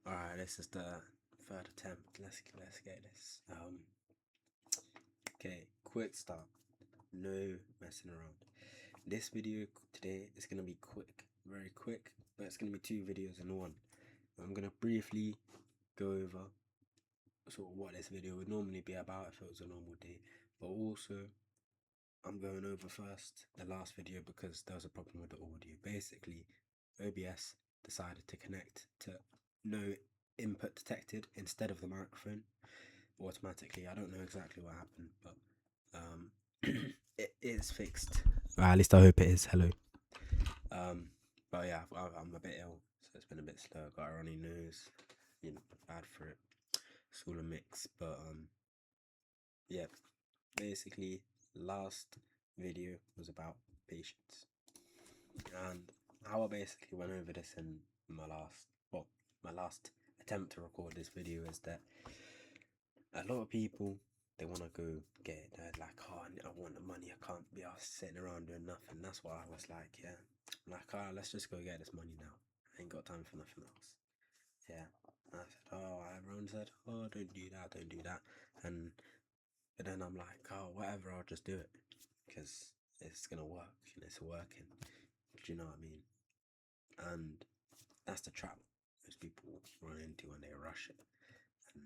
Alright, this is the third attempt. Let's get this. Okay, quick start. No messing around. This video today is gonna be quick, very quick, but it's gonna be two videos in one. I'm gonna briefly go over sort of what this video would normally be about if it was a normal day, but also I'm going over first the last video because there was a problem with the audio. Basically, OBS decided to connect to no input detected instead of the microphone automatically. I don't know exactly what happened, but it is fixed. Well, at least I hope it is. Hello. But yeah, I'm a bit ill, so it's been a bit slow. Got a runny nose, bad for it. It's all a mix, but yeah. Basically, last video was about patience, and how I basically went over this in my last attempt to record this video is that a lot of people, they want to go get it. They're like, oh, I want the money. I can't be sitting around doing nothing. That's why I was like, yeah, I'm like, oh, let's just go get this money now. I ain't got time for nothing else. Yeah. And I said, oh, everyone said, oh, don't do that, don't do that. But then I'm like, oh, whatever, I'll just do it because it's gonna work and it's working. Do you know what I mean? And that's the trap most people run into when they rush it, and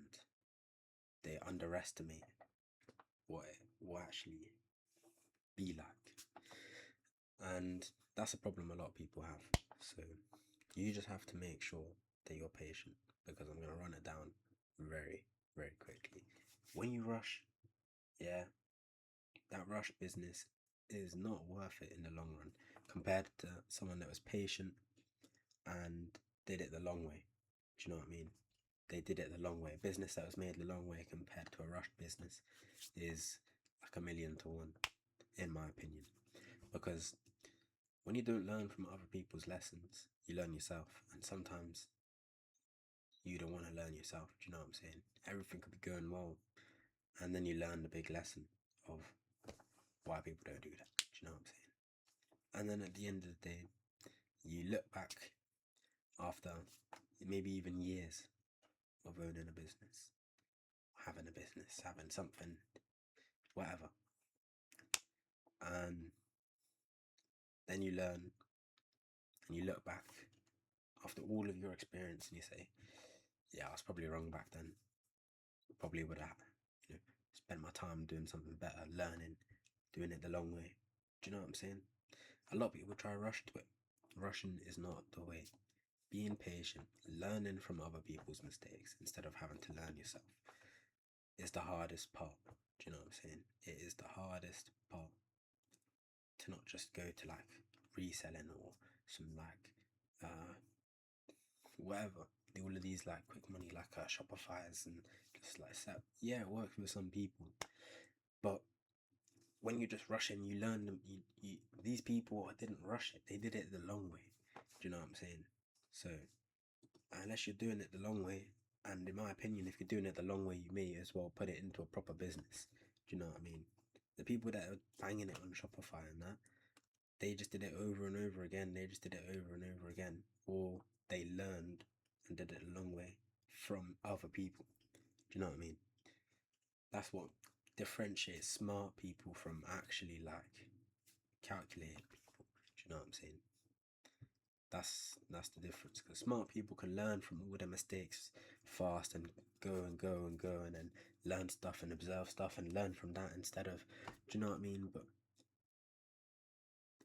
they underestimate what it will actually be like. And that's a problem a lot of people have. So you just have to make sure that you're patient, because I'm gonna run it down very, very quickly. When you rush, yeah, that rush business is not worth it in the long run compared to someone that was patient and did it the long way. Do you know what I mean? They did it the long way. A business that was made the long way compared to a rushed business is like a million to one, in my opinion. Because when you don't learn from other people's lessons, you learn yourself. And sometimes you don't want to learn yourself. Do you know what I'm saying? Everything could be going well, and then you learn the big lesson of why people don't do that. Do you know what I'm saying? And then at the end of the day, you look back after maybe even years of owning a business, having something, whatever. And then you learn and you look back after all of your experience and you say, yeah, I was probably wrong back then. Probably would have, spent my time doing something better, learning, doing it the long way. Do you know what I'm saying? A lot of people try to rush to it. Rushing is not the way. Being patient, learning from other people's mistakes instead of having to learn yourself is the hardest part. Do you know what I'm saying? It is the hardest part to not just go to like reselling or some like whatever. All of these like quick money like Shopify's and just like set. Yeah, it works for some people, but when you're just rushing, you learn them. These people didn't rush it; they did it the long way. Do you know what I'm saying? So unless you're doing it the long way, and in my opinion, if you're doing it the long way, you may as well put it into a proper business. Do you know what I mean? The people that are banging it on Shopify and that, they just did it over and over again. They just did it over and over again, or they learned and did it a long way from other people. Do you know what I mean? That's what differentiates smart people from actually like calculated people. Do you know what I'm saying? That's the difference, because smart people can learn from all their mistakes fast and go and go and go and then learn stuff and observe stuff and learn from that instead of, do you know what I mean? But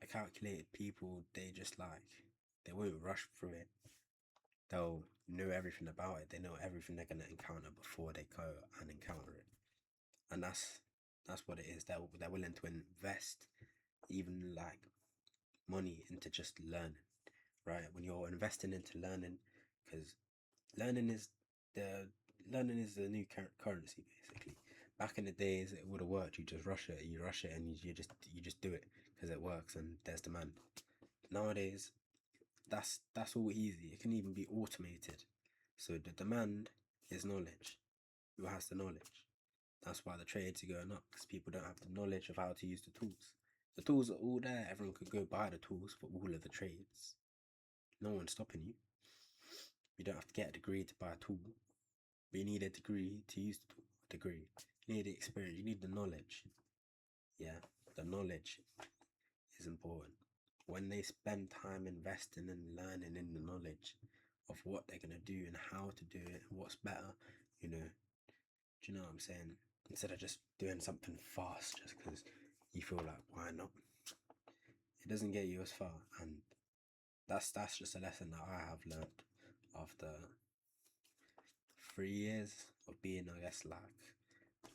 the calculated people, they won't rush through it. They'll know everything about it. They know everything they're gonna encounter before they go and encounter it, and that's what it is. They're willing to invest even like money into just learning, right? When you're investing into learning, because learning is the learning is the new currency basically. Back in the days, it would have worked. You just rush it, and you just do it because it works and there's demand. Nowadays, that's all easy. It can even be automated. So the demand is knowledge. Who has the knowledge? That's why the trades are going up, because people don't have the knowledge of how to use the tools. The tools are all there. Everyone could go buy the tools for all of the trades. No one's stopping you. don't have to get a degree to buy a tool, but you need a degree to use the tool. A degree. You need the experience. You need the knowledge. Yeah, the knowledge is important. When they spend time investing and learning in the knowledge of what they're gonna do and how to do it, what's better, do you know what I'm saying? Instead of just doing something fast just because you feel like, why not? It doesn't get you as far, and that's just a lesson that I have learned after 3 years of being, I guess, like,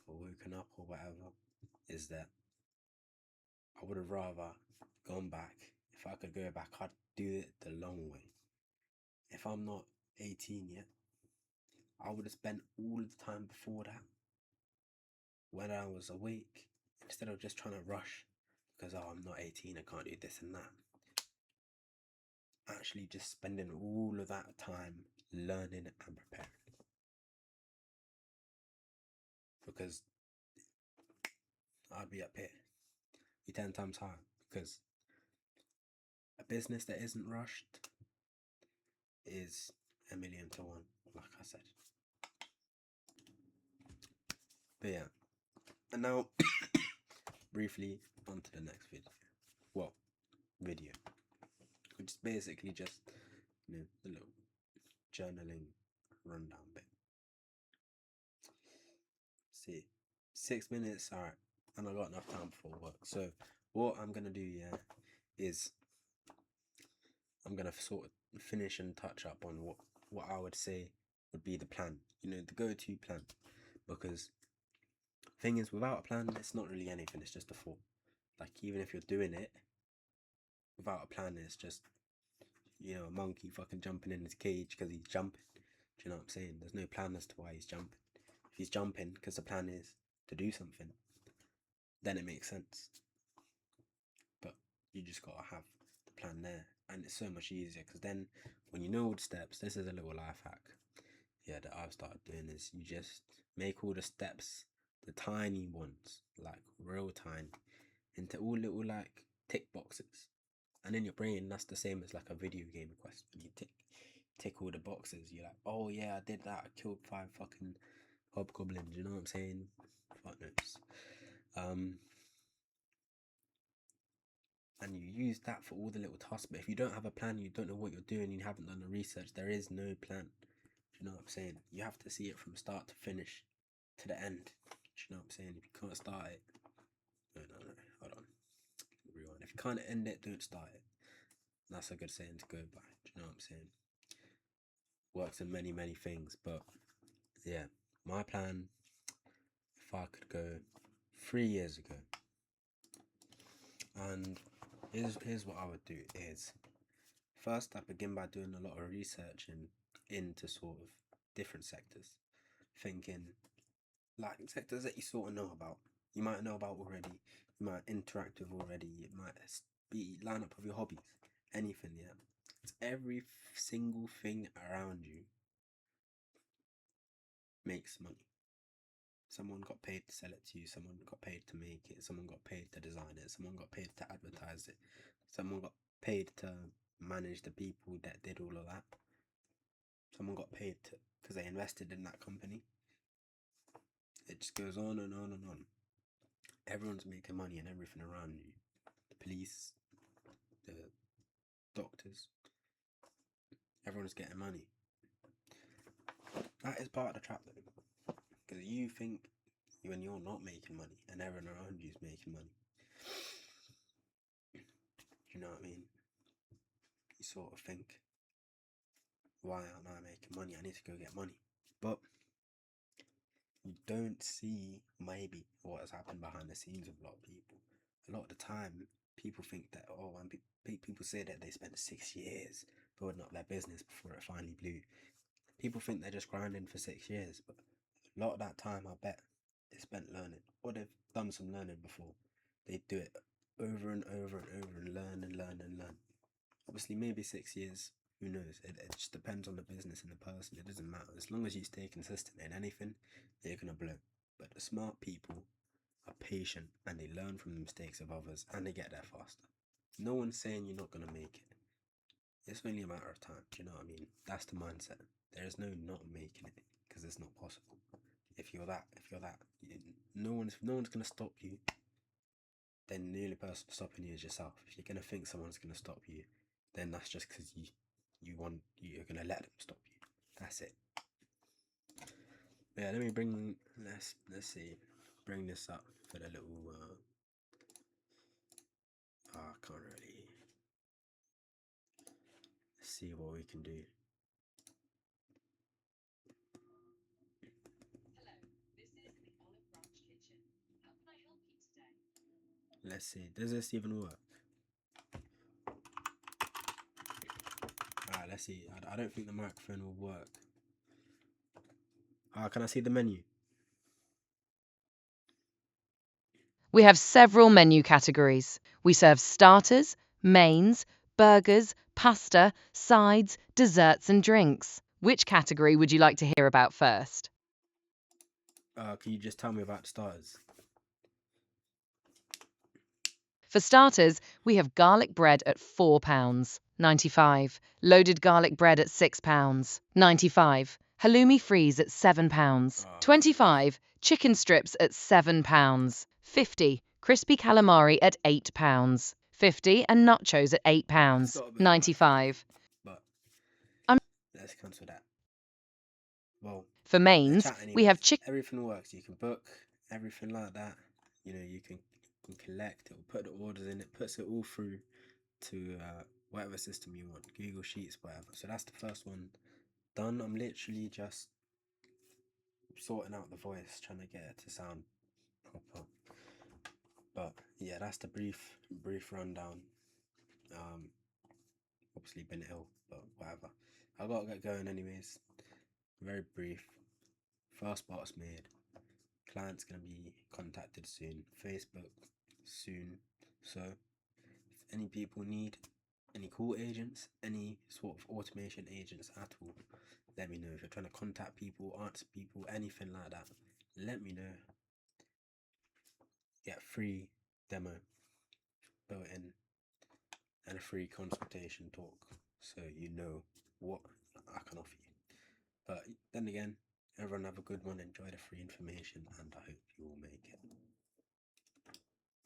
woken up or whatever, is that I would have rather gone back. If I could go back, I'd do it the long way. If I'm not 18 yet, I would have spent all the time before that when I was awake, instead of just trying to rush because, oh, I'm not 18, I can't do this and that. Actually just spending all of that time learning and preparing. Because I'd be up here, be 10 times higher, because a business that isn't rushed is 1,000,000 to 1, like I said. But yeah, and now briefly on to the next video. Well, video, which is basically just, the little journaling rundown bit. See, 6 minutes, alright, and I got enough time before work. So what I'm gonna do, is I'm gonna sort of finish and touch up on what I would say would be the plan, the go-to plan. Because thing is, without a plan, it's not really anything. It's just a thought. Like, even if you're doing it without a plan, it's just, a monkey fucking jumping in his cage because he's jumping. Do you know what I'm saying? There's no plan as to why he's jumping. If he's jumping because the plan is to do something, then it makes sense. But you just gotta have the plan there, and it's so much easier because then when you know all the steps, this is a little life hack, that I've started doing, is you just make all the steps, the tiny ones, like real tiny, into all little like tick boxes. And in your brain, that's the same as like a video game quest. When you tick all the boxes, you're like, oh yeah, I did that. I killed 5 fucking hobgoblins. You know what I'm saying? Fuck knows. And you use that for all the little tasks. But if you don't have a plan, you don't know what you're doing, you haven't done the research, there is no plan. Do you know what I'm saying? You have to see it from start to finish, to the end. Do you know what I'm saying? If you can't start it, no, hold on, rewind. If you can't end it, don't start it. That's a good saying to go by. Do you know what I'm saying? Works in many, many things. But yeah, my plan, if I could go 3 years ago, and here's what I would do is, first, I begin by doing a lot of research into sort of different sectors, thinking like sectors that you sort of know about. You might know about already. You might interact with already. It might be line up with your hobbies. Anything, yeah. It's every single thing around you makes money. Someone got paid to sell it to you. Someone got paid to make it. Someone got paid to design it. Someone got paid to advertise it. Someone got paid to manage the people that did all of that. Someone got paid to, because they invested in that company. It just goes on and on and on. Everyone's making money and everything around you. The police, the doctors, everyone's getting money. That is part of the trap though. Because you think when you're not making money and everyone around you is making money. Do you know what I mean? You sort of think, why aren't I making money? I need to go get money. But you don't see maybe what has happened behind the scenes of a lot of people. A lot of the time, people think that, when people say that they spent 6 years building up their business before it finally blew. People think they're just grinding for 6 years, but a lot of that time, I bet, they spent learning, or they've done some learning before. They do it over and over and over and learn and learn and learn. Obviously, maybe 6 years, who knows? It just depends on the business and the person. It doesn't matter. As long as you stay consistent in anything, you're going to blow. But the smart people are patient and they learn from the mistakes of others and they get there faster. No one's saying you're not going to make it. it's only a matter of time. Do you know what I mean? That's the mindset. There is no not making it because it's not possible. If you're that, no one's gonna stop you. Then the only person stopping you is yourself. If you're gonna think someone's gonna stop you, then that's just because you're gonna let them stop you. That's it. Yeah, let me bring let's see, bring this up for the little. I can't really. Let's see what we can do. Let's see. Does this even work? Alright, let's see. I don't think the microphone will work. Can I see the menu? We have several menu categories. We serve starters, mains, burgers, pasta, sides, desserts, and drinks. Which category would you like to hear about first? Can you just tell me about the starters? For starters, we have garlic bread at £4.95, loaded garlic bread at £6.95, halloumi fries at £7.25, chicken strips at £7.50, crispy calamari at £8.50, and nachos at £8.95. But let's cancel that. Well, For mains, chat we have anyways. chicken. Everything works. You can book everything like that. You know, you can collect. It will put the orders in. It puts it all through to whatever system you want, Google Sheets, whatever. So that's the first one done. I'm literally just sorting out the voice, trying to get it to sound proper. But yeah, that's the brief rundown. Obviously been ill, but whatever. I gotta get going anyways. Very brief. First part's made. Client's gonna be contacted soon. Facebook soon. So if any people need any call agents, any sort of automation agents at all, let me know. If you're trying to contact people, answer people, anything like that, let me know. Get free demo built in and a free consultation talk so you know what I can offer you. But then again, everyone have a good one, enjoy the free information, and I hope you will make it.